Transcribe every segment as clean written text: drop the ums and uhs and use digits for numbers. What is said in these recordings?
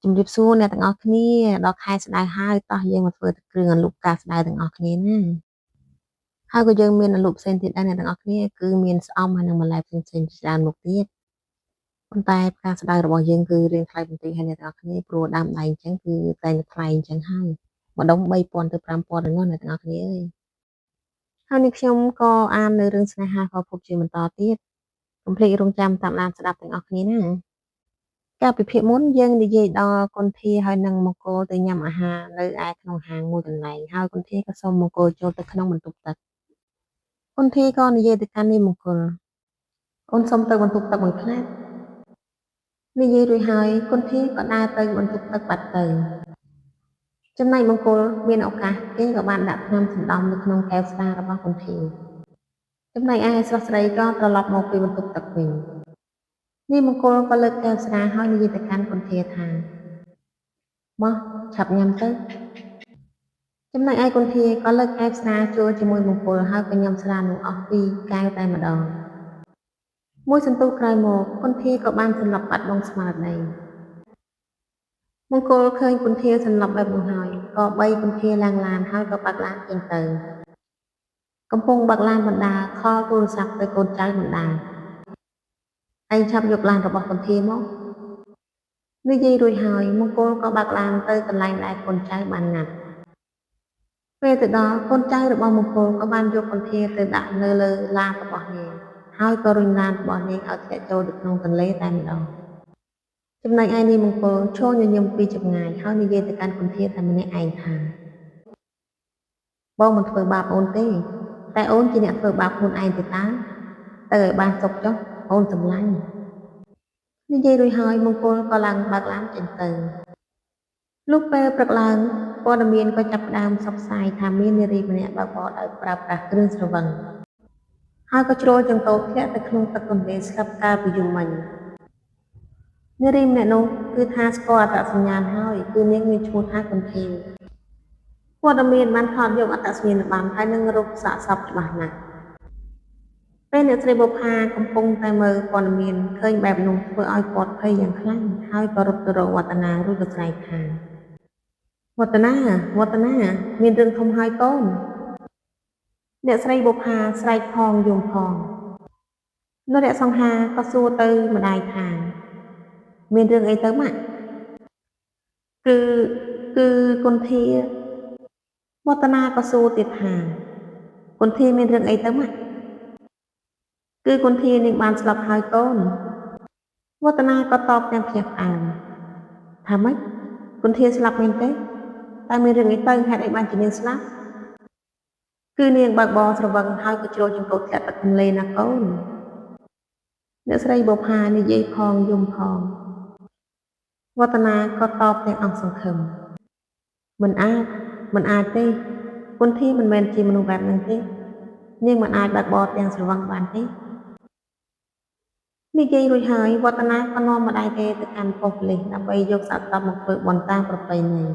ជំរាបសួរអ្នកទាំងអស់គ្នាដល់ខែស្ដៅហើយតោះយើងមកធ្វើគ្រឿងអាលុកកាស្ដៅទាំងអស់គ្នាណាហើយក៏យើងមានអាលុកផ្សេងទៀតដែរអ្នកទាំងអស់គ្នាគឺមានស្អំហើយនិងបន្លែផ្សេងៗច្រើនមុខទៀតប៉ុន្តែផ្កាស្ដៅរបស់យើងគឺរៀងថ្លៃបន្តិចហើយអ្នកទាំងអស់គ្នាព្រោះដើមដៃអញ្ចឹងគឺតែថ្លៃអញ្ចឹងហើយម្ដុំ3000ទៅ5000ហ្នឹងអ្នកទាំងអស់គ្នាអើយហើយនេះខ្ញុំក៏អាននៅរឿងស្នេហាក៏ភពជាបន្តទៀតកុំភ្លេចរងចាំតាមដានស្ដាប់ទាំងអស់គ្នាណាកាលពីភាគមុនយើងនិយាយដល់គុនធាហើយនឹងមង្គលទៅញ៉ាំអាហារនៅឯក្នុងហាងមួយកន្លែងហើយគុនធាក៏សូមមង្គលចូលទៅក្នុងបន្ទប់ទឹកគុនធាក៏និយាយទៅកាន់នាយមង្គលអូនសូមទៅបន្ទប់ទឹកមួយផ្លែតនិយាយរួចហើយគុនធាក៏ដើរទៅបន្ទប់ទឹកបាត់ទៅចំណែកមង្គលមានឱកាសគេក៏បានដាក់ថ្នាំសណ្ដំនៅក្នុងកែវស្រារបស់គុនធាចំណែកឯស្រស់ស្រីក៏ត្រឡប់មកពីបន្ទប់ទឹកវិញនាយមង្គលក៏លើកកែវស្រាហើយនិយាយទៅកាន់គុនធាថាមកឆាប់ញ៉ាំទៅចំណែកឯគុនធាក៏លើកកែវស្រាចូលជាមួយមង្គលហើយក៏ញ៉ាំស្រានោះអស់ពីរកែវតែម្ដងមួយសន្ទុះក្រោយមកគុនធាក៏បានសន្លប់បាត់បង់ស្មារតីមង្គលឃើញគុនធាសន្លប់បែបនោះហើយក៏បីគុនធាឡើងឡានហើយក៏បើកឡានចេញទៅកំពុងបើកឡានបណ្ដាខលទូរស័ព្ទទៅកូនចៅបណ្ដាឯងឆាប់យកឡានរបស់គុនធាមកនិយាយរួចហើយមង្គលក៏បើកឡានទៅកន្លែងដែលកូនចៅបានណាត់ពេលទៅដល់កូនចៅរបស់មង្គលក៏បានយកគុនធាទៅដាក់នៅលើឡានរបស់នាងហើយក៏រុញឡានរបស់នាងឲ្យធ្លាក់ចូលទៅក្នុងទន្លេតែម្ដងចំណែកឯនាយមង្គលឈរញញឹមពីចម្ងាយហើយនិយាយទៅកាន់គុនធាតែម្នាក់ឯងថាបងមិនធ្វើបាបអូនទេតែអូនជាអ្នកធ្វើបាបខ្លួនឯងទេតាទៅឲ្យបានសុខចុះអូនសម្លាញ់និយាយរួចហើយមង្គលក៏ឡើងបើកឡានចេញទៅលុះពេលព្រឹកឡើងព័ត៌មានក៏ចាប់ផ្ដើមផ្សព្វផ្សាយថាមាននារីម្នាក់បើកបរដោយប្រើប្រាស់គ្រឿងស្រវឹងហើយក៏ជ្រុលចង្កូតធ្លាក់ទៅក្នុងទឹកទន្លេស្លាប់កាលពីយប់មិញនារីម្នាក់នោះគឺថាស្គាល់អត្តសញ្ញាណហើយគឺនាងមានឈ្មោះថាគុនធាព័ត៌មានបានថតយកអត្តសញ្ញាណប័ណ្ណហើយនឹងរូបសាកសពច្បាស់ណាស់ពេលអ្នកស្រីបុប្ផាកំពុងតែមើលព័ត៌មានឃើញបែបនោះធ្វើឲ្យគាត់ភ័យយ៉ាងខ្លាំងហើយក៏រត់ទៅរកវឌ្ឍនារួចក៏ស្រែកថាវឌ្ឍនាមានរឿងធំហើយកូនអ្នកស្រីបុប្ផាស្រែកផងយំផងនរៈសង្ហាក៏សួរទៅម្ដាយថាមានរឿងអីទៅម៉ាក់គឺគុនធាវឌ្ឍនាក៏សួរទៀតថាគុនធាមានរឿងអីទៅម៉ាក់គឺគុនធានាងបានស្លាប់ហើយកូនវឌ្ឍនាក៏តបទាំងភ្ញាក់ផ្អើលថាម៉េចគុនធាស្លាប់មែនទេតែមានរឿងអីទៅហេតុអីបានជានាងស្លាប់គឺនាងបើកបរស្រវឹងហើយក៏ជ្រុលចង្កូតធ្លាក់ទឹកទន្លេណាកូនអ្នកស្រីបុប្ផានិយាយផងយំផងវឌ្ឍនាក៏តបទាំងអស់សង្ឃឹមមិនអាចទេគុនធាមិនមែនជាមនុស្សបែបហ្នឹងទេនាងមិនអាចបើកបរទាំងស្រវឹងបានទេនិយាយរួចហើយវឌ្ឍនាក៏នាំម្ដាយគេទៅកាន់ប៉ុស្តិ៍ប៉ូលីសដើម្បីយកសាកសពមកធ្វើបុណ្យតាមប្រពៃណី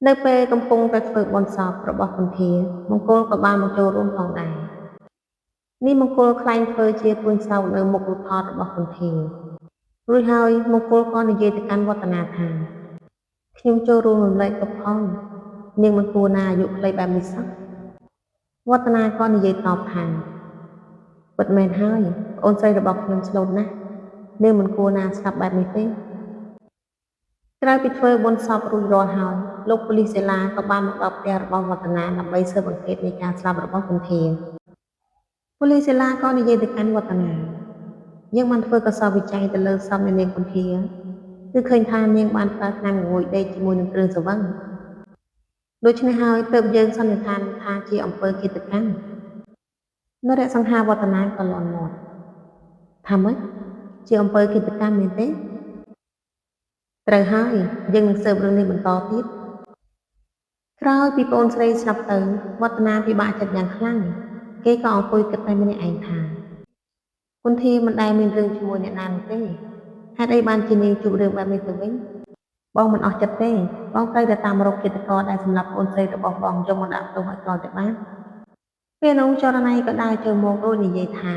នៅពេលកំពុងតែធ្វើបុណ្យសពរបស់គុនធាមង្គលក៏បានមកចូលរួមផងដែរនេះមង្គលខ្លែងធ្វើជាទួញសោកនៅមុខរូបថតរបស់គុនធារួចហើយមង្គលក៏និយាយទៅកាន់វឌ្ឍនាថាខ្ញុំចូលរួមរំលែកទុក្ខផងនាងមិនគួរណាអាយុខ្លីបែបនេះសោះវឌ្ឍនាក៏និយាយតបថាពិតមែនហើយប្អូនស្រីរបស់ខ្ញុំស្លូតណាស់នាងមិនគួរណាស្លាប់បែបនេះទេក្រោយពីធ្វើបុណ្យសពរួចរាល់ហើយលោកប៉ូលីសសិលាក៏បានមកដល់ផ្ទះរបស់វឌ្ឍនាដើម្បីស៊ើបអង្កេតនៃការស្លាប់របស់គុនធាប៉ូលីសសិលាក៏និយាយទៅកាន់វឌ្ឍនាយើងបានធ្វើកសោវិច័យទៅលើសពនៃនាងគុនធាគឺឃើញថានាងបានប្រើថ្នាំងួយដេកជាមួយនឹងគ្រឿងស្រវឹងដូច្នេះហើយទើបយើងសន្និដ្ឋានថាជាអំពើឃាតកម្មនរៈសង្ហាវឌ្ឍនាក៏លាន់មាត់ថាម៉េចជាអំពើឃាតកម្មមែនទេត្រូវហើយយើងនឹងស៊ើបរឿងនេះបន្តទៀតក្រោយពីប្អូនស្រីស្លាប់ទៅវឌ្ឍនាពិបាកចិត្តយ៉ាងខ្លាំងគេក៏អង្គុយគិតតែម្នាក់ឯងថាគុនធាមិនដែលមានរឿងជាមួយអ្នកណានោះទេហេតុអីបានជានាងជួបរឿងបែបនេះទៅវិញបងមិនអស់ចិត្តទេបងត្រូវតែតាមរកឃាតករដែលសម្លាប់ប្អូនស្រីរបស់បងយកមកដាក់ទោសឲ្យទាល់តែបានពេលនោះចរណៃក៏ដើរចូលមករួចនិយាយថា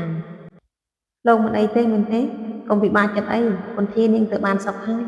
លោកមិនអីទេមែនទេកុំពិបាកចិត្តអីគុនធានាងទៅបានសុខហើយ